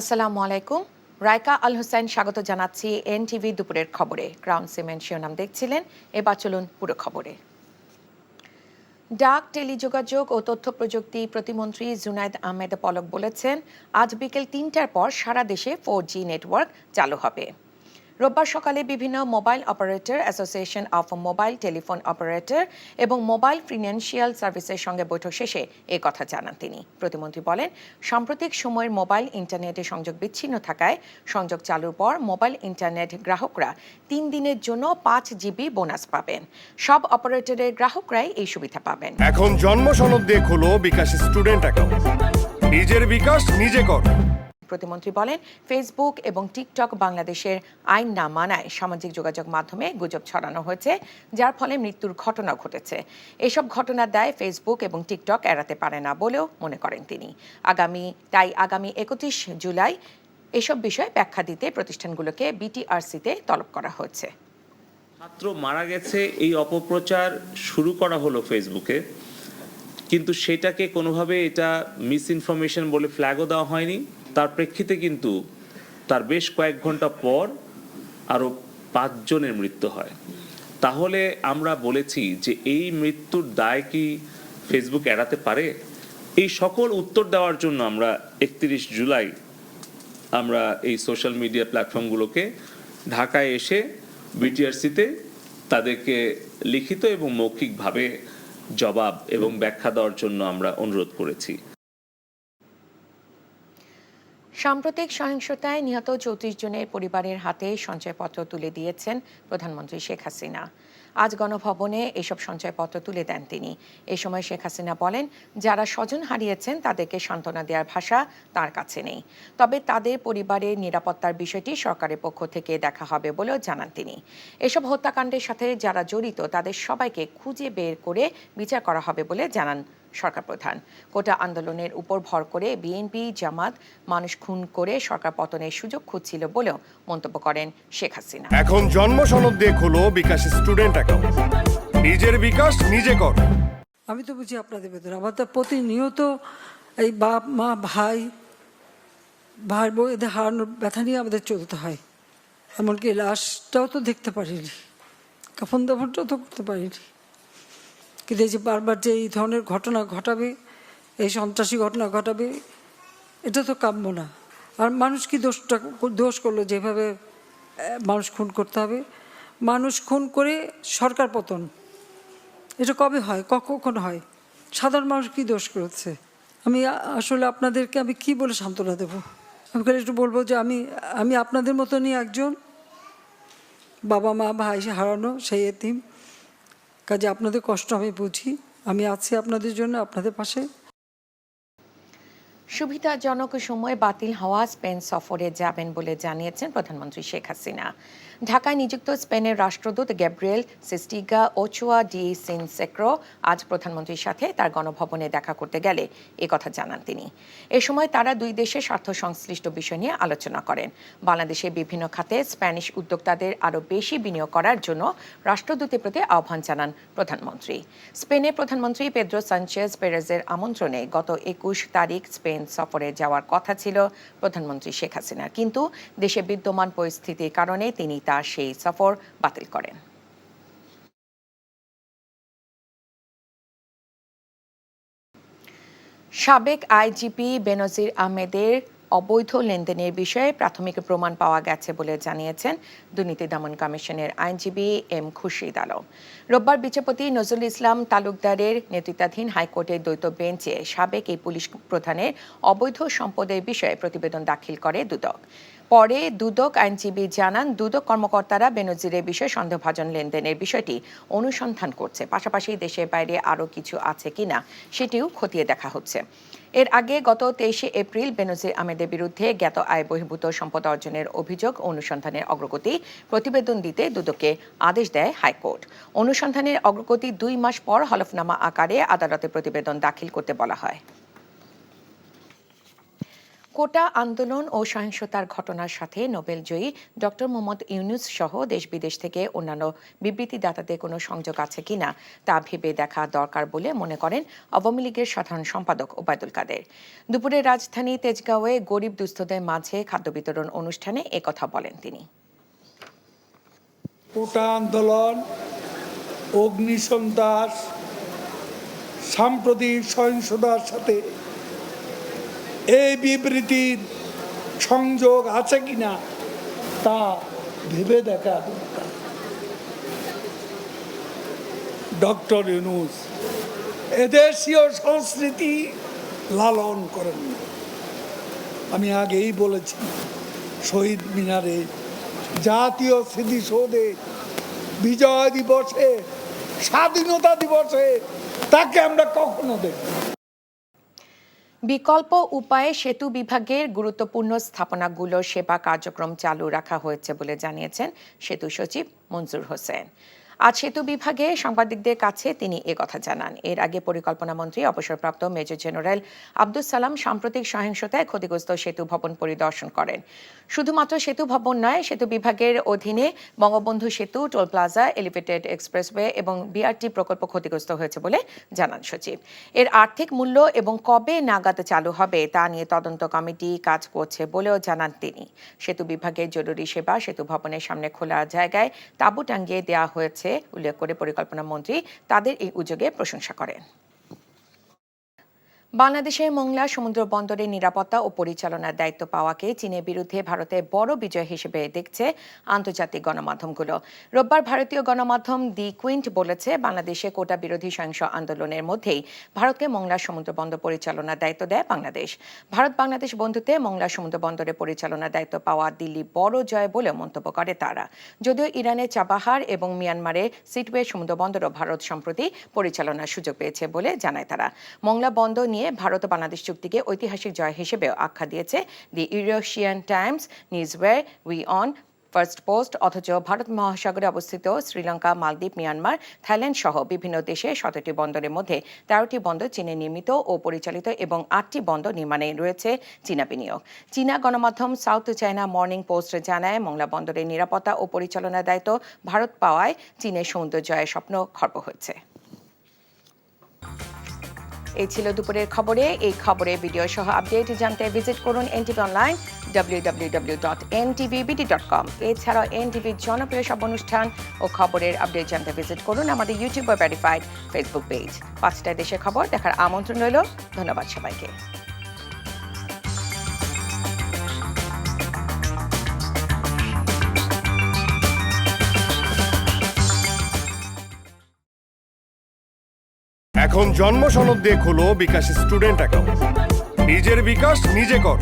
আসসালামু আলাইকুম। রাইকা আল হোসেন স্বাগত জানাচ্ছি এনটিভি দুপুরের খবরে। ক্রাউন সিমেন্ট শিরোনাম দেখছিলেন, এবার চলুন পুরো খবরে। ডাক, টেলিযোগাযোগ ও তথ্য প্রযুক্তি প্রতিমন্ত্রী জুনায়েদ আহমেদ পলক বলেছেন, আজ বিকেল ৩টার পর সারা দেশে 4G নেটওয়ার্ক চালু হবে। রোববার সকালে বিভিন্ন mobile operator association of mobile telephone operator এবং মোবাইল ফিনান্সিয়াল সার্ভিসের সঙ্গে বৈঠক শেষে এ কথা জানান তিনি। প্রতিমন্ত্রী বলেন, সাম্প্রতিক সময়ের মোবাইল ইন্টারনেটে সংযোগ বিচ্ছিন্ন থাকায় সংযোগ চালুর পর মোবাইল ইন্টারনেট গ্রাহকরা ৩ দিনের জন্য 5 GB বোনাস পাবেন। সব অপারেটরের গ্রাহকরাই এই সুবিধা পাবেন। এখন জন্ম সনদ দিয়ে খোলো বিকাশ স্টুডেন্ট অ্যাকাউন্ট। নিজের বিকাশ নিজে কর। প্রতিমন্ত্রী বলেন, ফেসবুক এবং টিকটক বাংলাদেশের আইন না মানায় সামাজিক যোগাযোগ মাধ্যমে গুজব ছড়ানো হয়েছে, যার ফলে মৃত্যুর ঘটনা ঘটেছে। এসব ঘটনার দায় ফেসবুক এবং টিকটক এড়াতে পারে না বলেও মনে করেন তিনি। আগামী 31 জুলাই এসব বিষয়ে ব্যাখ্যা দিতে প্রতিষ্ঠানগুলোকে বিটিআরসিতে তলব করা হয়েছে। ছাত্র মারা গেছে এই অপপ্রচার শুরু করা হলো ফেসবুকে, কিন্তু সেটাকে কোনোভাবে এটা মিস ইনফরমেশন বলে ফ্ল্যাগও দেওয়া হয়নি। তার প্রেক্ষিতে কিন্তু তার বেশ কয়েক ঘন্টা পর আরও 5 জনের মৃত্যু হয়। তাহলে আমরা বলেছি যে এই মৃত্যুর দায় কি ফেসবুক এড়াতে পারে? এই সকল উত্তর দেওয়ার জন্য আমরা 31 জুলাই আমরা এই সোশ্যাল মিডিয়া প্ল্যাটফর্মগুলোকে ঢাকায় এসে বিটিআরসিতে তাদেরকে লিখিত এবং মৌখিকভাবে জবাব এবং ব্যাখ্যা দেওয়ার জন্য আমরা অনুরোধ করেছি। সাম্প্রতিক সহিংসতায় নিহত 34 জনের পরিবারের হাতে সঞ্চয়পত্র তুলে দিয়েছেন প্রধানমন্ত্রী শেখ হাসিনা। আজ গণভবনে এসব সঞ্চয়পত্র তুলে দেন তিনি। এ সময় শেখ হাসিনা বলেন, যারা স্বজন হারিয়েছেন তাদেরকে সান্ত্বনা দেওয়ার ভাষা তার কাছে নেই। তবে তাদের পরিবারের নিরাপত্তার বিষয়টি সরকারের পক্ষ থেকে দেখা হবে বলেও জানান তিনি। এসব হত্যাকাণ্ডের সাথে যারা জড়িত তাদের সবাইকে খুঁজে বের করে বিচার করা হবে বলে জানান সরকার প্রধান। কোটা আন্দোলনের উপর ভর করে বিএনপি জামাত মানুষ খুন করে সরকার পতনের সুযোগ খুঁজছিল বলেও মন্তব্য করেন শেখ হাসিনা। এখন জন্ম সনদ দিয়ে খোলো বিকাশ স্টুডেন্ট অ্যাকাউন্ট। নিজের বিকাশ নিজে কর। আমি তো বুঝি আপনাদের ভেতরে আমাদের প্রতিনিয়ত এই বাপ মা ভাই বউ এদের হারানোর ব্যথা নিয়ে আমাদের চলতে হয়। এমনকি লাশটাও তো দেখতে পারিনি, কাফন দাফনটাও তো করতে পারিনি। কিন্তু এই যে বারবার যে এই ধরনের ঘটনা ঘটাবে, এই সন্ত্রাসী ঘটনা ঘটাবে, এটা তো কাম্য না। আর মানুষ কি দোষ করলো যেভাবে মানুষ খুন করতে হবে? মানুষ খুন করে সরকার পতন, এটা কবে হয়, কখন হয়? সাধারণ মানুষ কি দোষ করেছে? আমি আসলে আপনাদেরকে আমি কি বলে সান্ত্বনা দেবো? আমি একটু বলবো যে আমি আপনাদের মতনই একজন বাবা মা ভাই হারানো সেই এতিম। কাজে আপনাদের কষ্ট আমি বুঝি, আমি আছি আপনাদের জন্য, আপনাদের পাশে। সুবিধাজনক সময়ে বাতিল হওয়া স্পেন সফরে যাবেন বলে জানিয়েছেন প্রধানমন্ত্রী শেখ হাসিনা। ঢাকায় নিযুক্ত স্পেনের রাষ্ট্রদূত গ্যাব্রিয়েল সিস্টিগা ওচোয়া ডি সিনসেক্রো আজ প্রধানমন্ত্রীর সাথে তার গণভবনে দেখা করতে গেলে কথা জানান তিনি। এ সময় তারা দুই দেশের স্বার্থ সংশ্লিষ্ট বিষয় নিয়ে আলোচনা করেন। বাংলাদেশের বিভিন্ন খাতে স্প্যানিশ উদ্যোক্তাদের আরও বেশি বিনিয়োগ করার জন্য রাষ্ট্রদূতের প্রতি আহ্বান জানান প্রধানমন্ত্রী। স্পেনের প্রধানমন্ত্রী পেদ্রো সানচেজ পেরেজের আমন্ত্রণে গত 21 তারিখ স্পেন সফরে যাওয়ার কথা ছিল প্রধানমন্ত্রী শেখ হাসিনার, কিন্তু দেশে বিদ্যমান পরিস্থিতির কারণে তিনি তার সেই সফর বাতিল করেন। সাবেক আইজিপি বেনজির আহমেদের অবৈধ লেনদেনের বিষয়ে প্রাথমিক প্রমাণ পাওয়া গেছে বলে জানিয়েছেন দুর্নীতি দমন কমিশনের আইনজীবী এম খুরশিদ আলম। রোববার বিচারপতি নজরুল ইসলাম তালুকদারের নেতৃত্বাধীন হাইকোর্টের দ্বৈত বেঞ্চে সাবেক এই পুলিশ প্রধানের অবৈধ সম্পদের বিষয়ে প্রতিবেদন দাখিল করে দুদক। পরে দুদক আইনজীবী জানান, দুদক কর্মকর্তারা বেনজিরের বিষয়ে সন্দেহভাজন লেনদেনের বিষয়টি অনুসন্ধান করছে, পাশাপাশি দেশের বাইরে আরও কিছু আছে কিনা সেটিও খতিয়ে দেখা হচ্ছে। এর আগে গত 23 এপ্রিল বেনজির আহমেদের বিরুদ্ধে জ্ঞাত আয় বহির্ভূত সম্পদ অর্জনের অভিযোগ অনুসন্ধানের অগ্রগতি প্রতিবেদন দিতে দুদককে আদেশ দেয় হাইকোর্ট। অনুসন্ধানের অগ্রগতি 2 মাস পর হলফনামা আকারে আদালতে প্রতিবেদন দাখিল করতে বলা হয়। কোটা আন্দোলন ও সহিংসতার ঘটনার সাথে নোবেলজয়ী ডক্টর মোহাম্মদ ইউনূস সহ দেশ বিদেশ থেকে অন্যান্য বিবৃতিদাতাদের কোনো সংযোগ আছে কিনা তা ভেবে দেখা দরকার বলে মনে করেন আওয়ামী লীগের সাধারণ সম্পাদক ওবায়দুল কাদের। দুপুরে রাজধানী তেজগাঁওয়ে গরিব দুস্থদের মাঝে খাদ্য বিতরণ অনুষ্ঠানে একথা বলেন তিনি। কোটা আন্দোলন, অগ্নিসন্ত্রাস, সাম্প্রতিক সহিংসতার সাথে এই বিবৃতির সংযোগ আছে কিনা তা ভেবে দেখা দরকার। ডক্টর ইউনূস এদেশীয় সংস্কৃতি লালন করেন। আমি আগেই বলেছি, শহীদ মিনারে, জাতীয় স্মৃতিসৌধে, বিজয় দিবসে, স্বাধীনতা দিবসে তাকে আমরা কখনো দেখি। বিকল্প উপায়ে সেতু বিভাগের গুরুত্বপূর্ণ স্থাপনাগুলোর সেবা কার্যক্রম চালু রাখা হয়েছে বলে জানিয়েছেন সেতু সচিব মনজুর হোসেন। আজ সেতু বিভাগে সাংবাদিকদের কাছে তিনি একথা জানান। এর আগে পরিকল্পনা মন্ত্রী অবসরপ্রাপ্ত মেজর জেনারেল আব্দুস সালাম সাম্প্রতিক সহিংসতায় ক্ষতিগ্রস্ত সেতু ভবন পরিদর্শন করেন। শুধুমাত্র সেতু ভবন নয়, সেতু বিভাগের অধীনে বঙ্গবন্ধু সেতু, টোল প্লাজা, এলিভেটেড এক্সপ্রেসওয়ে এবং বিআরটি প্রকল্প ক্ষতিগ্রস্ত হয়েছে বলে জানান সচিব। এর আর্থিক মূল্য এবং কবে নাগাদ চালু হবে তা নিয়ে তদন্ত কমিটি কাজ করছে বলেও জানান তিনি। সেতু বিভাগের জরুরি সেবা সেতু ভবনের সামনে খোলা জায়গায় তাঁবু টাঙ্গিয়ে দেওয়া হয়েছে উল্লেখ করে পরিকল্পনা মন্ত্রী তাদের এই উদ্যোগের প্রশংসা করেন। বাংলাদেশের মোংলা সমুদ্র বন্দরের নিরাপত্তা ও পরিচালনার দায়িত্ব পাওয়াকে চীনের বিরুদ্ধে ভারতের বড় বিজয় হিসেবে দেখছে আন্তর্জাতিক গণমাধ্যমগুলো। রোববার ভারতীয় গণমাধ্যম দি কুইন্ট বলেছে, বাংলাদেশে কোটা বিরোধী সহিংস আন্দোলনের মধ্যেই ভারতকে মোংলা সমুদ্র বন্দর পরিচালনার দায়িত্ব দেয় বাংলাদেশ। ভারত বাংলাদেশ বন্ধুত্বে মোংলা সমুদ্র বন্দরের পরিচালনার দায়িত্ব পাওয়া দিল্লি বড় জয় বলে মন্তব্য করে তারা। যদিও ইরানের চাবাহার এবং মিয়ানমারের সিটওয়ে সমুদ্র বন্দরও ভারত সম্প্রতি পরিচালনার সুযোগ পেয়েছে বলে জানায় তারা। মোংলা বন্দর নিয়ে ভারত ও বাংলাদেশ চুক্তিকে ঐতিহাসিক জয় হিসেবেও আখ্যা দিয়েছে দি ইউরোশিয়ান টাইমস, নিউজওয়ে, উই অন, ফার্স্ট পোস্ট। অথচ ভারত মহাসাগরে অবস্থিত শ্রীলঙ্কা, মালদ্বীপ, মিয়ানমার, থাইল্যান্ড সহ বিভিন্ন দেশে 17টি বন্দরের মধ্যে 13টি বন্দর চীনে নির্মিত ও পরিচালিত এবং 8টি বন্দর নির্মাণে রয়েছে চীনা বিনিয়োগ। চীনা গণমাধ্যম সাউথ চায়না মর্নিং পোস্ট জানায়, মোংলা বন্দরের নিরাপত্তা ও পরিচালনার দায়িত্ব ভারত পাওয়ায় চীনের সমুদ্র জয়ের স্বপ্ন খর্ব হচ্ছে। এই ছিল দুপুরের খবরে। এই খবরে ভিডিও সহ আপডেট জানতে ভিজিট করুন এনটিভি অনলাইন www.ntvbt.com। এছাড়াও এনটিভির জনপ্রিয় সব অনুষ্ঠান ও খবরের আপডেট জানতে ভিজিট করুন আমাদের ইউটিউব বা ভেরিফাইড ফেসবুক পেজ। 5টায় দেশের খবর দেখার আমন্ত্রণ রইল। ধন্যবাদ সবাইকে। এখন জন্ম সনদ দিয়ে খোলো বিকাশ স্টুডেন্ট অ্যাকাউন্ট। নিজের বিকাশ নিজে কর।